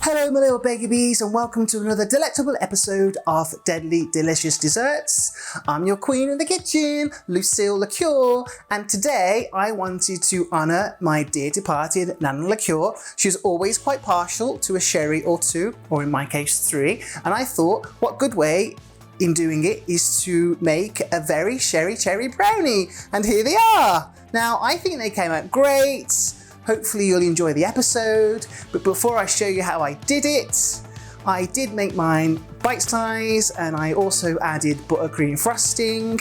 Hello my little babies and welcome to another delectable episode of Deadly Delicious Desserts. I'm your queen in the kitchen, Lucille Liqueur, and today I wanted to honour my dear departed Nana Liqueur. She's always quite partial to a sherry or two, or in my case 3, and I thought what good way in doing it is to make a Very Sherry Cherry Brownie, and here they are. Now I think they came out great. Hopefully you'll enjoy the episode, but before I show you how I did it, I did make mine bite size and I also added buttercream frosting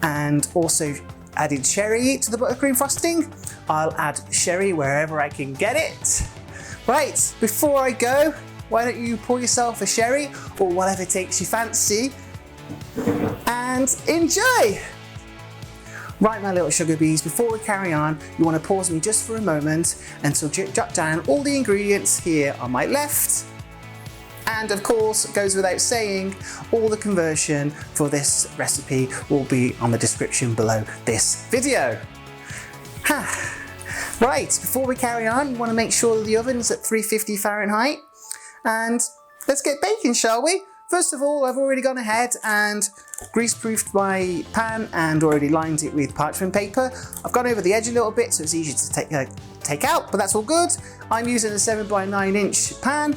and also added sherry to the buttercream frosting. I'll add sherry wherever I can get it. Right, before I go, why don't you pour yourself a sherry or whatever takes your fancy and enjoy! Right, my little sugar bees, before we carry on, you want to pause me just for a moment and to jot down all the ingredients here on my left. And of course, it goes without saying, all the conversion for this recipe will be on the description below this video. Right, before we carry on, you want to make sure that the oven's at 350 Fahrenheit. And let's get baking, shall we? First of all, I've already gone ahead and grease-proofed my pan and already lined it with parchment paper. I've gone over the edge a little bit so it's easy to take out, but that's all good. I'm using a 7x9 inch pan.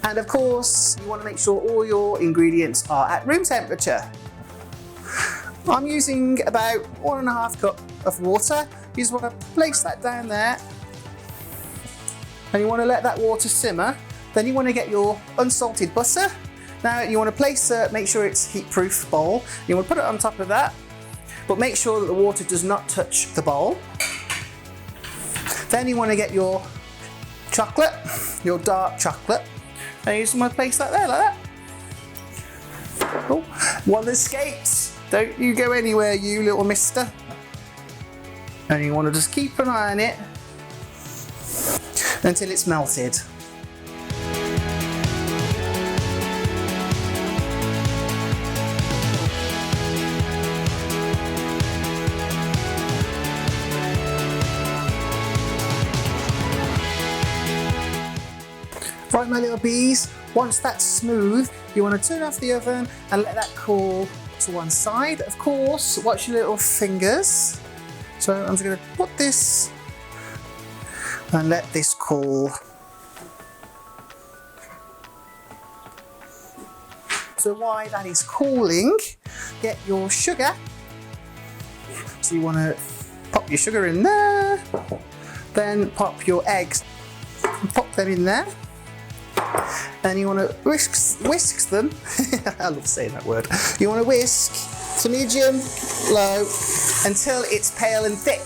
And of course, you want to make sure all your ingredients are at room temperature. I'm using about 1.5 cup of water. You just want to place that down there. And you want to let that water simmer. Then you want to get your unsalted butter. Now you want to place, make sure it's heat-proof bowl. You want to put it on top of that, but make sure that the water does not touch the bowl. Then you want to get your chocolate, your dark chocolate, and you just want to place that there like that. Oh, one escaped. Don't you go anywhere, you little mister. And you want to just keep an eye on it until it's melted. Right, my little bees, once that's smooth, you want to turn off the oven and let that cool to one side. Of course, watch your little fingers. So I'm just going to put this and let this cool. So while that is cooling, get your sugar. So you want to pop your sugar in there, then pop your eggs, pop them in there. And you want to whisk them. I love saying that word. You want to whisk to medium, low, until it's pale and thick.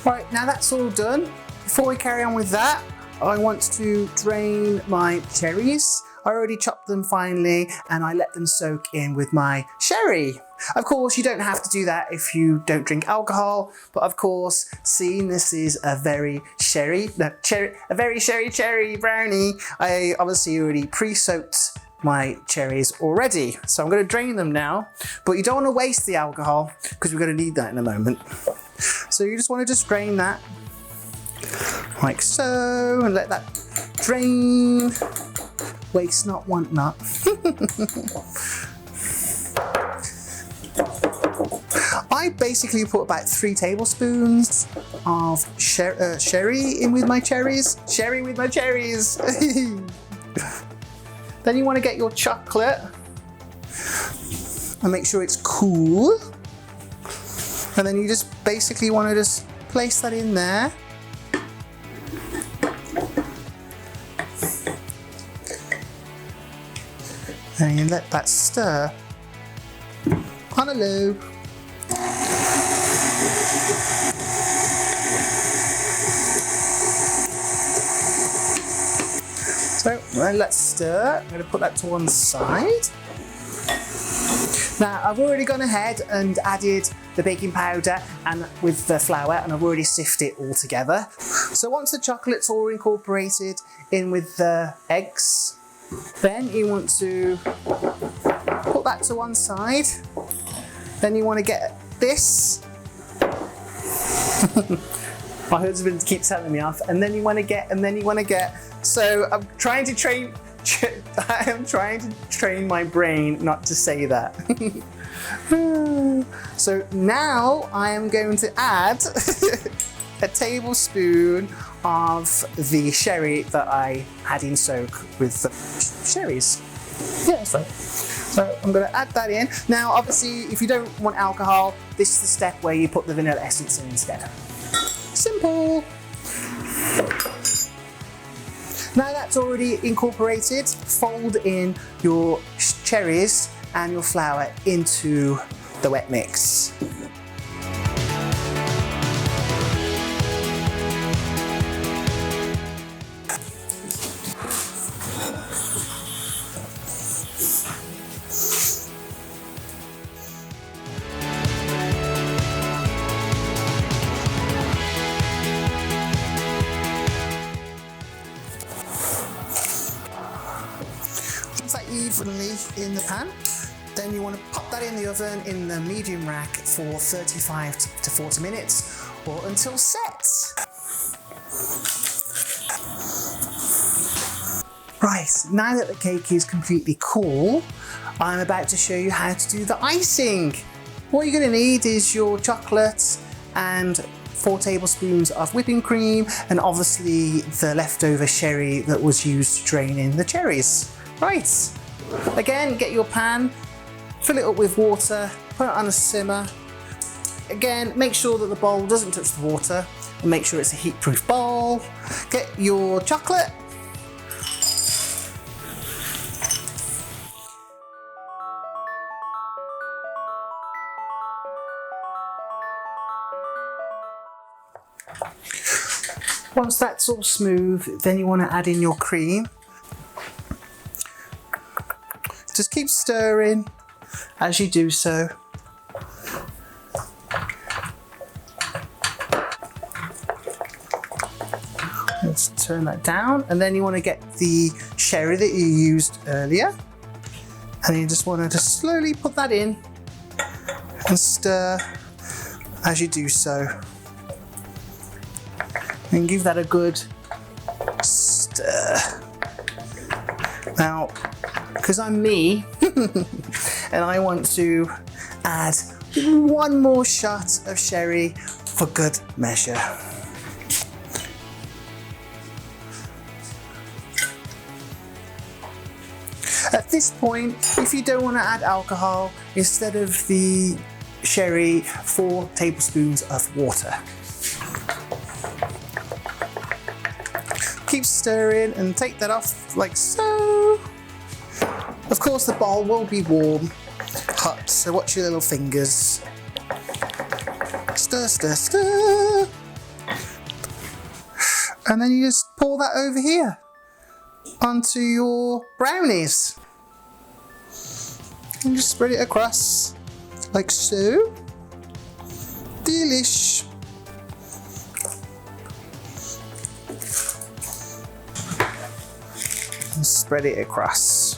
Right, now that's all done. Before we carry on with that, I want to drain my cherries. I already chopped them finely and I let them soak in with my sherry. Of course, you don't have to do that if you don't drink alcohol, but of course, seeing this is a very sherry cherry brownie, I obviously already pre-soaked my cherries already. So I'm going to drain them now, but you don't want to waste the alcohol because we're going to need that in a moment. So you just want to just drain that like so and let that drain. Waste not, want not. I basically put about 3 tablespoons of sherry in with my cherries. Sherry with my cherries. Then you want to get your chocolate and make sure it's cool. And then you just basically want to just place that in there. And you let that stir on a low. So let's stir. I'm going to put that to one side. Now I've already gone ahead and added the baking powder and with the flour, and I've already sifted it all together. So once the chocolate's all incorporated in with the eggs, then you want to put that to one side. Then you want to get this My husband keeps telling me off, and then you want to get, and then you want to get. So I'm trying to train. I am trying to train my brain not to say that. So now I am going to add a tablespoon of the sherry that I had in soak with the cherries. Yeah, that's right. So I'm going to add that in. Now, obviously, if you don't want alcohol, this is the step where you put the vanilla essence in instead. Simple. Now that's already incorporated, fold in your cherries and your flour into the wet mix. Evenly in the pan. Then you want to pop that in the oven in the medium rack for 35 to 40 minutes or until set. Right, now that the cake is completely cool, I'm about to show you how to do the icing. What you're going to need is your chocolate and 4 tablespoons of whipping cream and obviously the leftover sherry that was used to drain in the cherries. Right. Again, get your pan, fill it up with water, put it on a simmer. Again, make sure that the bowl doesn't touch the water and make sure it's a heat-proof bowl. Get your chocolate. Once that's all smooth, then you want to add in your cream. Just keep stirring as you do so. Let's turn that down, and then you want to get the sherry that you used earlier, and you just want to just slowly put that in and stir as you do so. And give that a good stir. Now, because I'm me and I want to add 1 more shot of sherry for good measure. At this point, if you don't want to add alcohol, instead of the sherry, 4 tablespoons of water. Keep stirring and take that off like so. Of course, the bowl will be warm, hot, so watch your little fingers. Stir, stir, stir. And then you just pour that over here onto your brownies. And just spread it across like so. Delish. And spread it across.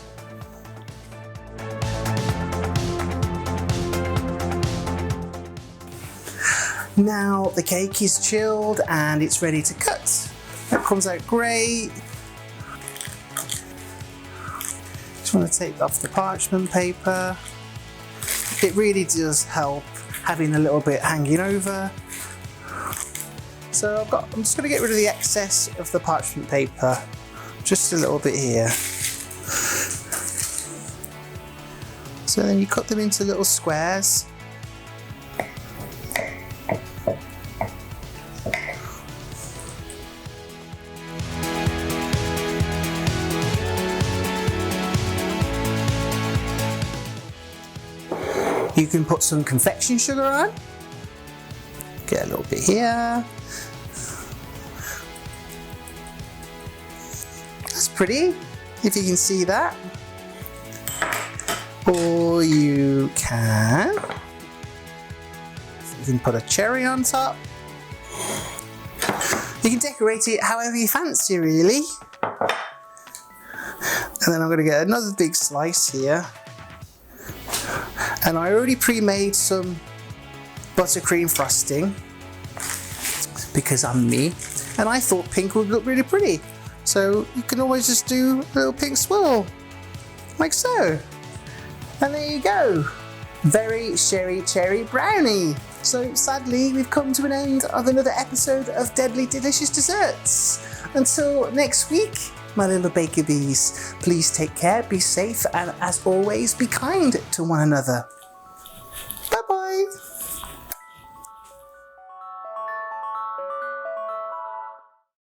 Now the cake is chilled and it's ready to cut. That comes out great. Just want to take off the parchment paper. It really does help having a little bit hanging over. So I'm just going to get rid of the excess of the parchment paper. Just a little bit here. So then you cut them into little squares. You can put some confection sugar on. Get a little bit here. That's pretty, if you can see that. Or you can put a cherry on top. You can decorate it however you fancy, really. And then I'm going to get another big slice here. And I already pre-made some buttercream frosting. because I'm me and I thought pink would look really pretty. So you can always just do a little pink swirl, like so. And there you go. Very Sherry Cherry Brownie. So sadly, we've come to an end of another episode of Deadly Delicious Desserts. Until next week, my little baker bees, please take care, be safe, and as always, be kind to one another.